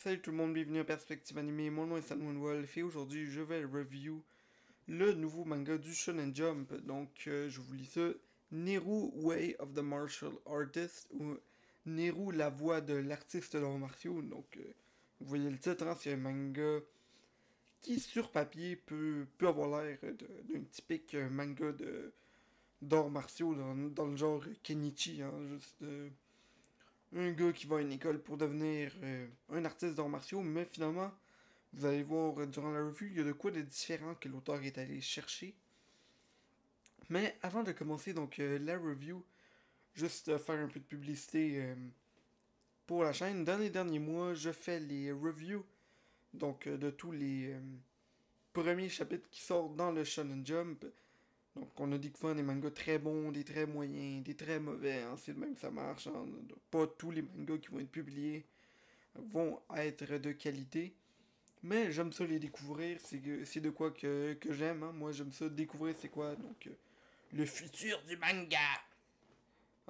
Salut tout le monde, bienvenue à Perspective Animée, mon nom est Salmon Wolf et aujourd'hui je vais review le nouveau manga du Shonen Jump. Donc je vous lis ça, Neru Way of the Martial Artist ou Neru la voix de l'artiste d'arts martiaux. Donc vous voyez le titre, hein, c'est un manga qui sur papier peut avoir l'air d'un typique manga d'arts martiaux dans le genre Kenichi, hein, juste un gars qui va à une école pour devenir un artiste d'arts martiaux, mais finalement, vous allez voir durant la revue, il y a de quoi de différent que l'auteur est allé chercher. Mais avant de commencer donc la review, juste faire un peu de publicité pour la chaîne. Dans les derniers mois, je fais les reviews donc de tous les premiers chapitres qui sortent dans le Shonen Jump. Donc on a découvert des mangas très bons, des très moyens, des très mauvais, hein, c'est le même que ça marche. Hein. Pas tous les mangas qui vont être publiés vont être de qualité. Mais j'aime ça les découvrir, c'est de quoi que j'aime. Hein. Moi j'aime ça découvrir c'est quoi. Donc le futur du manga.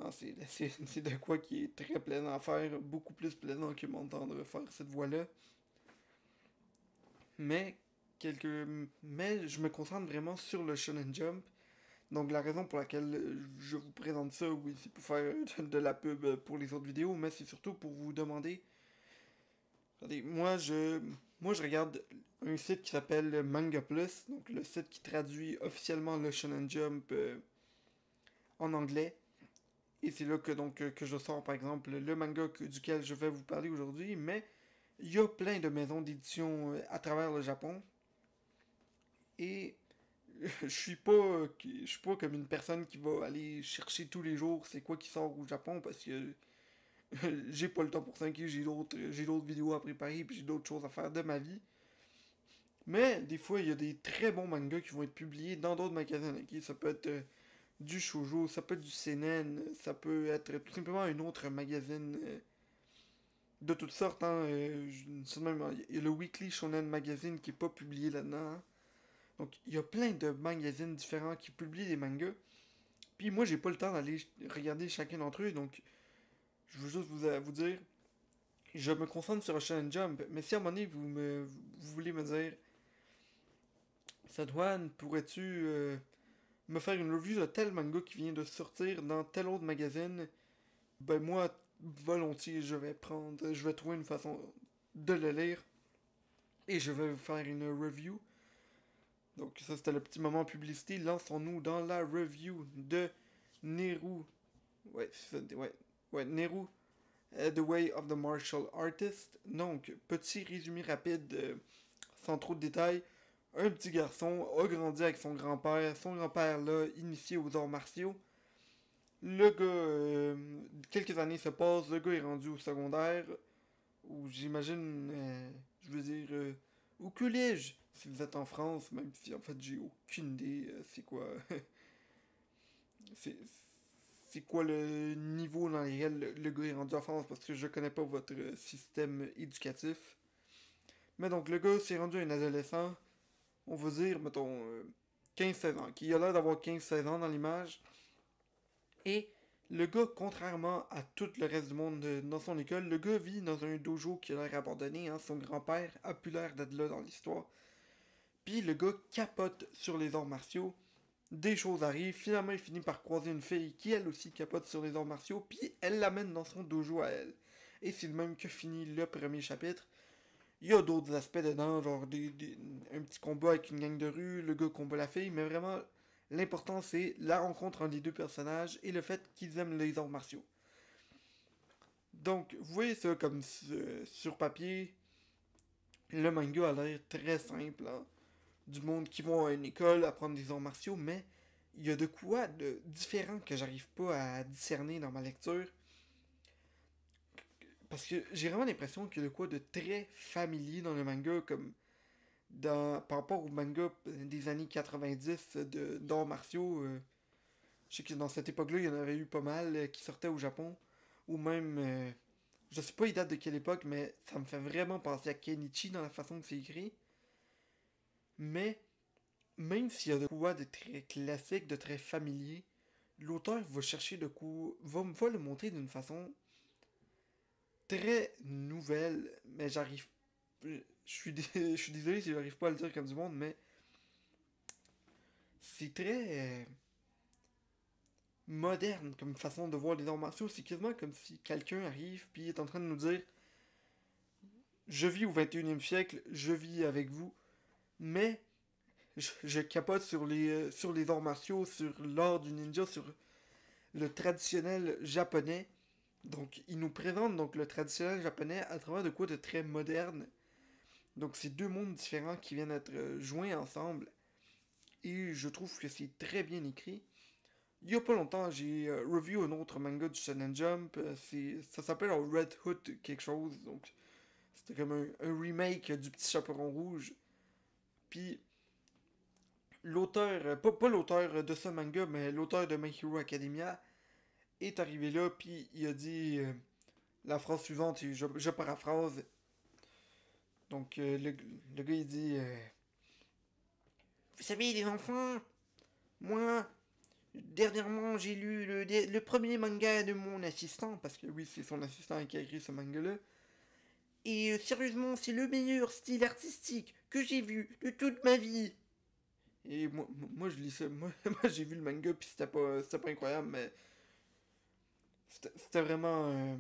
Hein, c'est de quoi qui est très plaisant à faire, beaucoup plus plaisant que m'entendre faire cette voix-là. Mais mais je me concentre vraiment sur le Shonen Jump. Donc la raison pour laquelle je vous présente ça, oui, c'est pour faire de la pub pour les autres vidéos, mais c'est surtout pour vous demander. Regardez, moi je regarde un site qui s'appelle Manga Plus, donc le site qui traduit officiellement le Shonen Jump en anglais. Et c'est là que que je sors par exemple le manga duquel je vais vous parler aujourd'hui, mais il y a plein de maisons d'édition à travers le Japon. Et je suis pas comme une personne qui va aller chercher tous les jours c'est quoi qui sort au Japon parce que j'ai pas le temps pour ça, ok, j'ai d'autres vidéos à préparer puis j'ai d'autres choses à faire de ma vie. Mais des fois, il y a des très bons mangas qui vont être publiés dans d'autres magasins, ok. Ça peut être du shoujo, ça peut être du seinen, ça peut être tout simplement un autre magazine de toutes sortes. Hein, il y a le Weekly Shonen Magazine qui est pas publié là-dedans. Hein. Donc, il y a plein de magazines différents qui publient des mangas. Puis moi, j'ai pas le temps d'aller regarder chacun d'entre eux, donc je veux juste vous dire, je me concentre sur Shonen Jump, mais si à un moment donné, vous voulez me dire, Sadwan, pourrais-tu me faire une review de tel manga qui vient de sortir dans tel autre magazine, ben moi, volontiers, je vais trouver une façon de le lire, et je vais vous faire une review. Donc ça, c'était le petit moment publicité, lançons-nous dans la review de Neru, ouais, Neru The Way of the Martial Artist. Donc, petit résumé rapide, sans trop de détails. Un petit garçon a grandi avec son grand-père. Son grand-père l'a initié aux arts martiaux. Le gars, quelques années se passent, le gars est rendu au secondaire, ou j'imagine, je veux dire, au collège, si vous êtes en France, même si en fait j'ai aucune idée c'est quoi, c'est c'est quoi le niveau dans lequel le gars est rendu en France parce que je connais pas votre système éducatif. Mais donc le gars s'est rendu un adolescent, on va dire, mettons, 15-16 ans, qui a l'air d'avoir 15-16 ans dans l'image. Et le gars, contrairement à tout le reste du monde dans son école, le gars vit dans un dojo qui a l'air abandonné. Hein. Son grand-père a pu l'air d'être là dans l'histoire. Puis le gars capote sur les arts martiaux. Des choses arrivent, finalement il finit par croiser une fille qui elle aussi capote sur les arts martiaux, puis elle l'amène dans son dojo à elle. Et c'est le même que finit le premier chapitre. Il y a d'autres aspects dedans, genre un petit combat avec une gang de rue, le gars combat la fille, mais vraiment l'important c'est la rencontre entre les deux personnages et le fait qu'ils aiment les arts martiaux. Donc vous voyez ça comme sur papier, le manga a l'air très simple. Hein. Du monde qui vont à une école apprendre des arts martiaux, mais il y a de quoi de différent que j'arrive pas à discerner dans ma lecture. Parce que j'ai vraiment l'impression qu'il y a de quoi de très familier dans le manga, comme par rapport au manga des années 90 d'arts martiaux. Je sais que dans cette époque-là, il y en avait eu pas mal qui sortaient au Japon. Ou même, je sais pas il date de quelle époque, mais ça me fait vraiment penser à Kenichi dans la façon que c'est écrit. Mais même s'il y a de quoi de très classique, de très familier, l'auteur va chercher va le montrer d'une façon très nouvelle, mais j'arrive. Je suis désolé si j'arrive pas à le dire comme du monde, mais c'est très moderne comme façon de voir les arts martiaux. C'est quasiment comme si quelqu'un arrive puis est en train de nous dire je vis au 21e siècle, je vis avec vous, mais je capote sur les arts martiaux, sur l'art du ninja, sur le traditionnel japonais. Donc, il nous présente donc le traditionnel japonais à travers de quoi de très moderne. Donc, c'est deux mondes différents qui viennent être joints ensemble. Et je trouve que c'est très bien écrit. Il y a pas longtemps, j'ai review un autre manga du Shonen Jump. Ça s'appelle Red Hood quelque chose. Donc, c'était comme un remake du Petit Chaperon Rouge. Puis, l'auteur, pas l'auteur de ce manga, mais l'auteur de My Hero Academia, est arrivé là, puis il a dit la phrase suivante, et je paraphrase. Donc, le gars, il dit vous savez, les enfants, moi, dernièrement, j'ai lu le premier manga de mon assistant, parce que oui, c'est son assistant qui a écrit ce manga-là. Et sérieusement, c'est le meilleur style artistique que j'ai vu de toute ma vie. Et moi je lis ça. Moi j'ai vu le manga, puis c'était pas incroyable, mais c'était vraiment.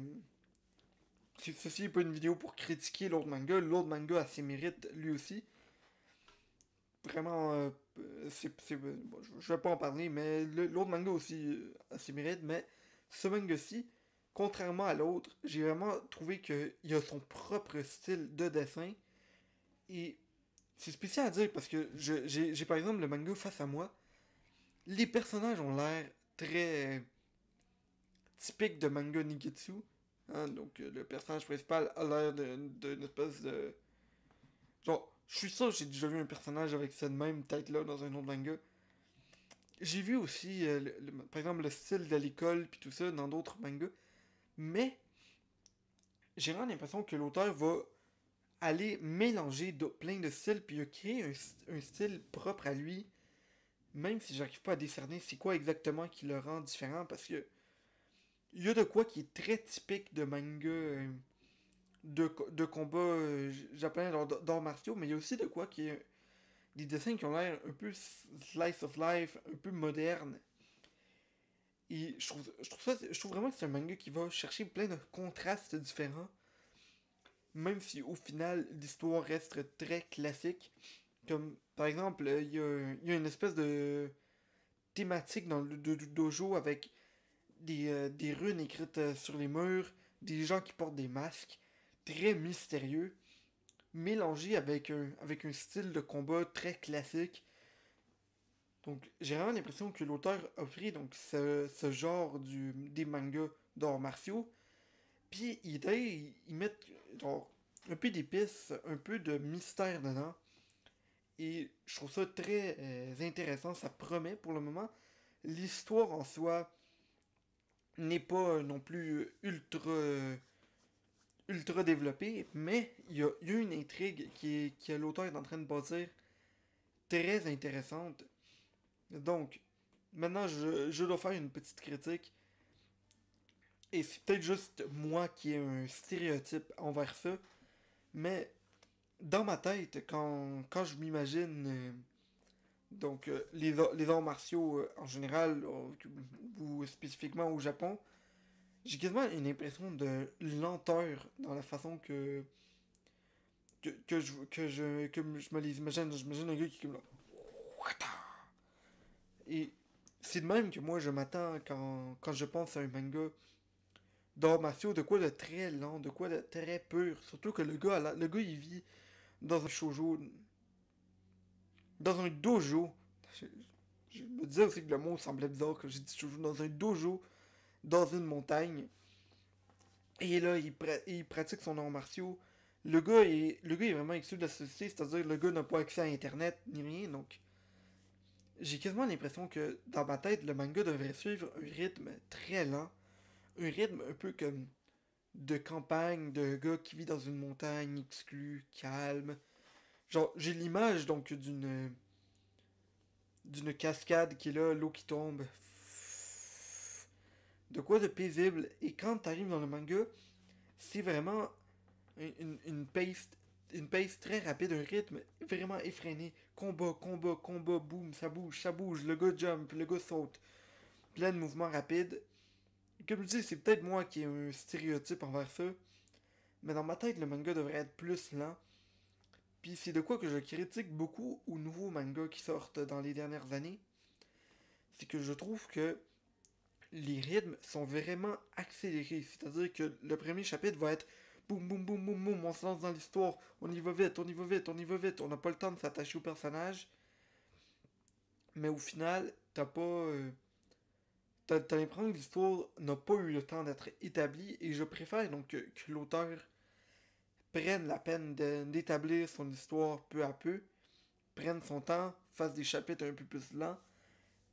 Ceci n'est pas une vidéo pour critiquer l'autre manga. L'autre manga a ses mérites, lui aussi. Vraiment, bon, je vais pas en parler, mais l'autre manga aussi a ses mérites, mais ce manga-ci, contrairement à l'autre, j'ai vraiment trouvé qu'il a son propre style de dessin. Et c'est spécial à dire parce que j'ai par exemple le manga face à moi. Les personnages ont l'air très typiques de manga Nikitsu. Hein, donc le personnage principal a l'air d'une espèce de. Genre, je suis sûr que j'ai déjà vu un personnage avec cette même tête-là dans un autre manga. J'ai vu aussi, par exemple, le style de l'école puis tout ça dans d'autres mangas. Mais j'ai vraiment l'impression que l'auteur va aller mélanger plein de styles puis il a créé un style propre à lui. Même si j'arrive pas à décerner c'est quoi exactement qui le rend différent parce que il y a de quoi qui est très typique de manga de combat japonais d'arts martiaux, mais il y a aussi de quoi qui est des dessins qui ont l'air un peu slice of life, un peu moderne. Et je trouve vraiment que c'est un manga qui va chercher plein de contrastes différents, même si au final l'histoire reste très classique. Comme par exemple, il y a une espèce de thématique dans le dojo avec des runes écrites sur les murs, des gens qui portent des masques, très mystérieux, mélangé avec un style de combat très classique. Donc j'ai vraiment l'impression que l'auteur a pris donc, ce genre des mangas d'arts martiaux, puis ils mettent genre, un peu d'épices, un peu de mystère dedans. Et je trouve ça très intéressant, ça promet pour le moment. L'histoire en soi n'est pas non plus ultra développée, mais il y a une intrigue que l'auteur est en train de bâtir très intéressante. Donc, maintenant je dois faire une petite critique. Et c'est peut-être juste moi qui ai un stéréotype envers ça, mais dans ma tête, quand je m'imagine les arts martiaux en général, ou spécifiquement au Japon, j'ai quasiment une impression de lenteur dans la façon que je me les imagine. J'imagine un gars qui est comme là. Et c'est de même que moi je m'attends quand je pense à un manga d'arts martiaux, de quoi de très lent, de quoi de très pur. Surtout que le gars il vit dans un shoujo, dans un dojo. Je, je me disais aussi que le mot semblait bizarre que j'ai dit shoujo, dans un dojo, dans une montagne. Et là, il pratique son art martiaux. Le gars est vraiment exclu de la société, c'est-à-dire le gars n'a pas accès à Internet ni rien, donc j'ai quasiment l'impression que dans ma tête, le manga devrait suivre un rythme très lent, un rythme un peu comme de campagne, de gars qui vit dans une montagne exclu, calme. Genre, j'ai l'image donc d'une cascade qui est là, l'eau qui tombe. De quoi de paisible. Et quand t'arrives dans le manga, c'est vraiment une pace très rapide, un rythme vraiment effréné. Combat, combat, combat, boum, ça bouge, le gars jump, le gars saute. Plein de mouvements rapides. Comme je dis, c'est peut-être moi qui ai un stéréotype envers ça, mais dans ma tête, le manga devrait être plus lent. Puis c'est de quoi que je critique beaucoup aux nouveaux mangas qui sortent dans les dernières années. C'est que je trouve que les rythmes sont vraiment accélérés. C'est-à-dire que le premier chapitre va être boum boum boum boum boum, on se lance dans l'histoire, on y va vite, on y va vite, on y va vite, on n'a pas le temps de s'attacher au personnage. Mais au final, t'as l'impression que l'histoire n'a pas eu le temps d'être établie et je préfère donc que l'auteur prenne la peine d'établir son histoire peu à peu, prenne son temps, fasse des chapitres un peu plus lents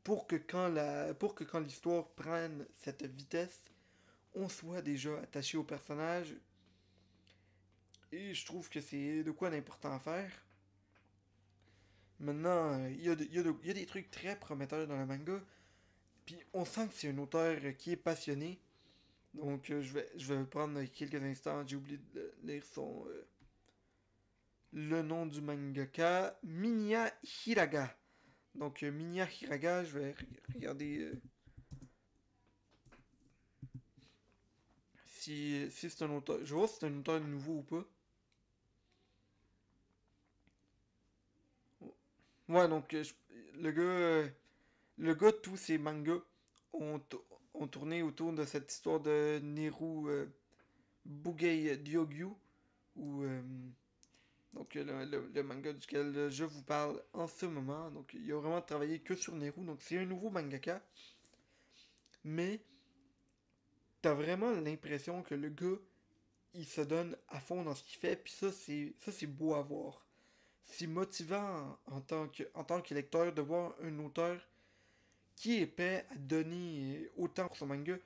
pour que quand l'histoire prenne cette vitesse, on soit déjà attaché au personnage. Et je trouve que c'est de quoi d'important à faire. Maintenant, il y a des trucs très prometteurs dans le manga. Puis on sent que c'est un auteur qui est passionné. Donc je vais prendre quelques instants. J'ai oublié de lire le nom du mangaka. Minya Hiraga. Donc Minya Hiraga, je vais regarder si c'est un auteur. Je vais voir si c'est un auteur nouveau ou pas. Ouais, donc le gars, tous ses mangas ont, ont tourné autour de cette histoire de Neru Bugei Ryogyu, ou donc le manga duquel je vous parle en ce moment. Donc il a vraiment travaillé que sur Neru, donc c'est un nouveau mangaka, mais t'as vraiment l'impression que le gars, il se donne à fond dans ce qu'il fait, puis ça c'est beau à voir. C'est motivant en tant que lecteur de voir un auteur qui est prêt à donner autant pour son manga.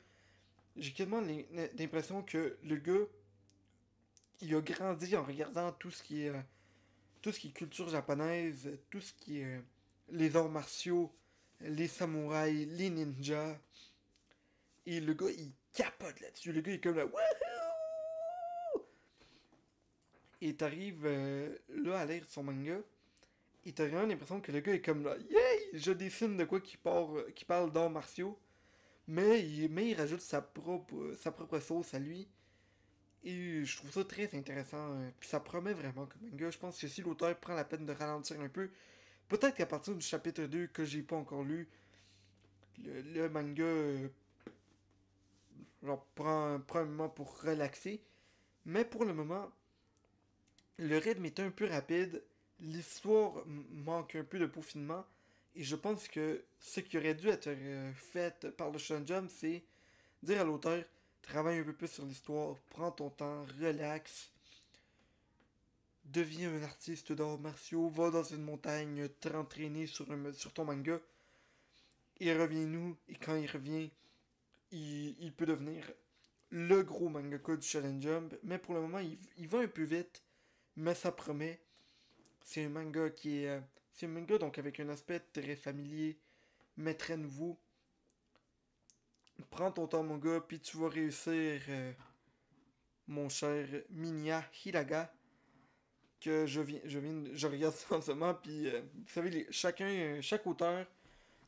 J'ai quasiment l'impression que le gars, il a grandi en regardant tout ce qui est culture japonaise, tout ce qui est les arts martiaux, les samouraïs, les ninjas. Et le gars, il capote là-dessus. Le gars, il est comme là, wouhou! Et t'arrives là à lire son manga, et t'as vraiment l'impression que le gars est comme là, yay! Je dessine de quoi qui parle d'arts martiaux, mais il rajoute sa propre sauce à lui. Et je trouve ça très intéressant. Puis ça promet vraiment comme manga. Je pense que si l'auteur prend la peine de ralentir un peu, peut-être qu'à partir du chapitre 2 que j'ai pas encore lu, le manga prend un moment pour relaxer. Mais pour le moment, le rythme est un peu rapide. L'histoire manque un peu de peaufinement. Et je pense que ce qui aurait dû être fait par le Shonen Jump, c'est dire à l'auteur, travaille un peu plus sur l'histoire, prends ton temps, relax, deviens un artiste d'arts martiaux, va dans une montagne t'entraîner sur ton manga, et reviens-nous, et quand il revient, il peut devenir le gros mangaka du Shonen Jump, mais pour le moment, il va un peu vite, mais ça promet. C'est un manga c'est un manga donc avec un aspect très familier, mais très nouveau. Prends ton temps, mon gars, puis tu vas réussir, mon cher Minya Hiraga, que je regarde ça en ce moment, puis vous savez, chaque auteur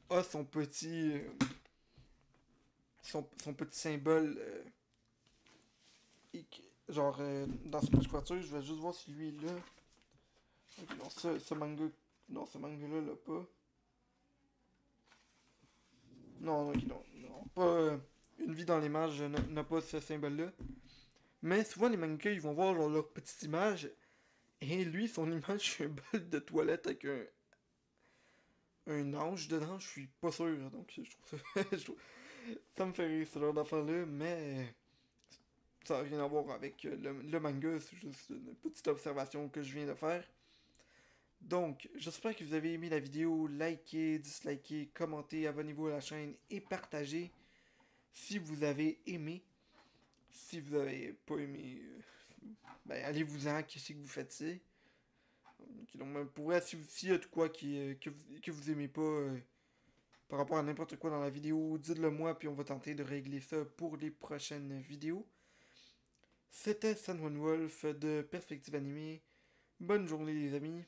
a son petit symbole, genre dans sa couverture. Je vais juste voir si lui est là. Ok, non, ce manga-là, l'a pas. Non, ok, non, pas une vie dans l'image n'a pas ce symbole-là. Mais souvent, les mangas, ils vont voir genre, leur petite image, et lui, son image, c'est un bol de toilette avec un ange dedans, je suis pas sûr. Donc, je trouve ça, ça me fait rire, ce genre d'affaire-là, mais ça n'a rien à voir avec le manga, c'est juste une petite observation que je viens de faire. Donc, j'espère que vous avez aimé la vidéo. Likez, dislikez, commentez, abonnez-vous à la chaîne et partagez si vous avez aimé. Si vous avez pas aimé, ben allez-vous-en, qu'est-ce que vous faites ça? Donc, ben, pour vrai, s'il y a de quoi que vous aimez pas par rapport à n'importe quoi dans la vidéo, dites-le moi, puis on va tenter de régler ça pour les prochaines vidéos. C'était San Juan Wolf de Perspective Animée. Bonne journée les amis.